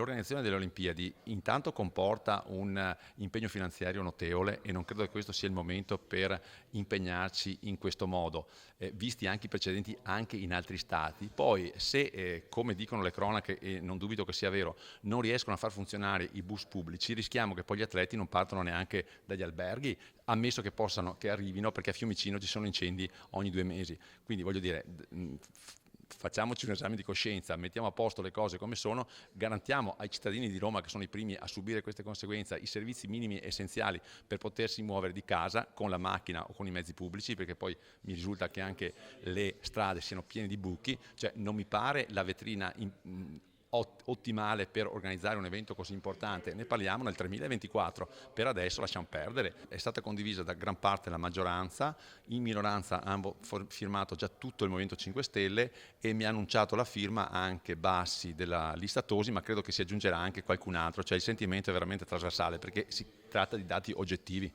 l'organizzazione delle Olimpiadi intanto comporta un impegno finanziario notevole e non credo che questo sia il momento per impegnarci in questo modo, visti anche i precedenti anche in altri stati. Poi se, come dicono le cronache, e non dubito che sia vero, non riescono a far funzionare i bus pubblici, rischiamo che poi gli atleti non partano neanche dagli alberghi, ammesso che arrivino, perché a Fiumicino ci sono incendi ogni 2 mesi. Quindi voglio dire, facciamoci un esame di coscienza, mettiamo a posto le cose come sono, garantiamo ai cittadini di Roma, che sono i primi a subire queste conseguenze, i servizi minimi essenziali per potersi muovere di casa con la macchina o con i mezzi pubblici, perché poi mi risulta che anche le strade siano piene di buchi, cioè non mi pare la vetrina ottimale per organizzare un evento così importante. Ne parliamo nel 2024, per adesso lasciamo perdere. È stata condivisa da gran parte della maggioranza, in minoranza hanno firmato già tutto il Movimento 5 Stelle e mi ha annunciato la firma anche Bassi della lista Tosi, ma credo che si aggiungerà anche qualcun altro, cioè il sentimento è veramente trasversale perché si tratta di dati oggettivi.